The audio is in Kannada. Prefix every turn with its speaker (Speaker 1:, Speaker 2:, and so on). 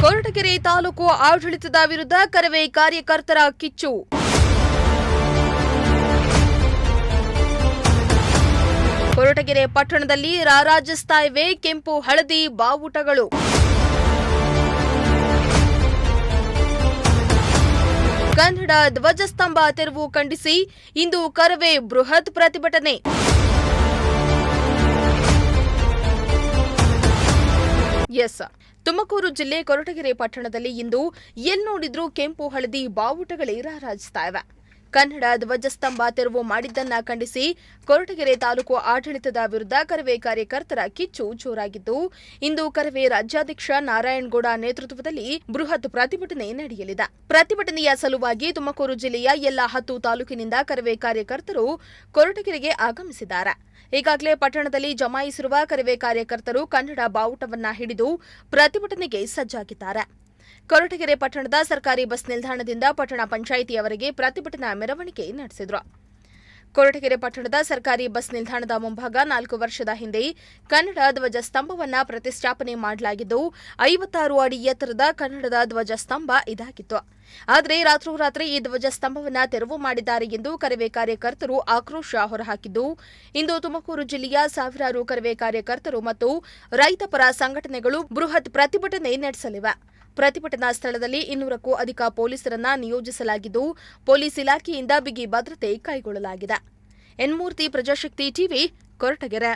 Speaker 1: ಕೊರಟಗೆರೆ ತಾಲೂಕು ಆಡಳಿತದ ವಿರುದ್ಧ ಕರವೇ ಕಾರ್ಯಕರ್ತರ ಕಿಚ್ಚು. ಕೊರಟಗೆರೆ ಪಟ್ಟಣದಲ್ಲಿ ರಾರಾಜಿಸ್ತಾ ಇವೆ ಕೆಂಪು ಹಳದಿ ಬಾವುಟಗಳು. ಕನ್ನಡ ಧ್ವಜಸ್ತಂಭ ತೆರವು ಖಂಡಿಸಿ ಇಂದು ಕರವೇ ಬೃಹತ್ ಪ್ರತಿಭಟನೆ. ತುಮಕೂರು ಜಿಲ್ಲೆ ಕೊರಟಗೆರೆ ಪಟ್ಟಣದಲ್ಲಿ ಇಂದು ನೋಡಿದ್ರೂ ಕೆಂಪು ಹಳದಿ ಬಾವುಟಗಳೇ ರಾರಾಜಿಸ್ತಾ ಇವೆ. ಕನ್ನಡ ಧ್ವಜಸ್ತಂಭ ತೆರವು ಮಾಡಿದ್ದನ್ನ ಖಂಡಿಸಿ ಕೊರಟಗೆರೆ ತಾಲೂಕು ಆಡಳಿತದ ವಿರುದ್ಧ ಕರವೇ ಕಾರ್ಯಕರ್ತರ ಕಿಚ್ಚು ಜೋರಾಗಿದ್ದು, ಇಂದು ಕರವೇ ರಾಜ್ಯಾಧ್ಯಕ್ಷ ನಾರಾಯಣಗೌಡ ನೇತೃತ್ವದಲ್ಲಿ ಬೃಹತ್ ಪ್ರತಿಭಟನೆ ನಡೆಯಲಿದೆ. ಪ್ರತಿಭಟನೆಯ ಸಲುವಾಗಿ ತುಮಕೂರು ಜಿಲ್ಲೆಯ ಎಲ್ಲ 10 ತಾಲೂಕಿನಿಂದ ಕರವೇ ಕಾರ್ಯಕರ್ತರು ಕೊರಟಗೆರೆಗೆ ಆಗಮಿಸಿದ್ದಾರೆ. ಈಗಾಗಲೇ ಪಟ್ಟಣದಲ್ಲಿ ಜಮಾಯಿಸಿರುವ ಕರವೇ ಕಾರ್ಯಕರ್ತರು ಕನ್ನಡ ಬಾವುಟವನ್ನ ಹಿಡಿದು ಪ್ರತಿಭಟನೆಗೆ ಸಜ್ಜಾಗಿದ್ದಾರೆ. ಕೊರಟಗೆರೆ ಪಟ್ಟಣದ ಸರ್ಕಾರಿ ಬಸ್ ನಿಲ್ದಾಣದಿಂದ ಪಟ್ಟಣ ಪಂಚಾಯಿತಿಯವರೆಗೆ ಪ್ರತಿಭಟನಾ ಮೆರವಣಿಗೆ ನಡೆಸಿದರು. ಕೊರಟಗೆರೆ ಪಟ್ಟಣದ ಸರ್ಕಾರಿ ಬಸ್ ನಿಲ್ದಾಣದ ಮುಂಭಾಗ 4 ವರ್ಷದ ಹಿಂದೆ ಕನ್ನಡ ಧ್ವಜ ಸ್ತಂಭವನ್ನು ಪ್ರತಿಷ್ಠಾಪನೆ ಮಾಡಲಾಗಿದ್ದು, 56 ಅಡಿ ಎತ್ತರದ ಕನ್ನಡದ ಧ್ವಜ ಸ್ತಂಭ ಇದಾಗಿತ್ತು. ಆದರೆ ರಾತ್ರೋರಾತ್ರಿ ಈ ಧ್ವಜ ಸ್ತಂಭವನ್ನು ತೆರವು ಮಾಡಿದ್ದಾರೆ ಎಂದು ಕರವೇ ಕಾರ್ಯಕರ್ತರು ಆಕ್ರೋಶ ಹೊರಹಾಕಿದ್ದು, ಇಂದು ತುಮಕೂರು ಜಿಲ್ಲೆಯ ಸಾವಿರಾರು ಕರವೇ ಕಾರ್ಯಕರ್ತರು ಮತ್ತು ರೈತಪರ ಸಂಘಟನೆಗಳು ಬೃಹತ್ ಪ್ರತಿಭಟನೆ ನಡೆಸಲಿವೆ. ಪ್ರತಿಭಟನಾ ಸ್ಥಳದಲ್ಲಿ 200ಕ್ಕೂ ಅಧಿಕ ಪೊಲೀಸರನ್ನ ನಿಯೋಜಿಸಲಾಗಿದ್ದು, ಪೊಲೀಸ್ ಇಲಾಖೆಯಿಂದ ಬಿಗಿ ಭದ್ರತೆ ಕೈಗೊಳ್ಳಲಾಗಿದೆ. ಎನ್ ಮೂರ್ತಿ, ಪ್ರಜಾಶಕ್ತಿ ಟಿವಿ, ಕೊರಟಗೆರೆ.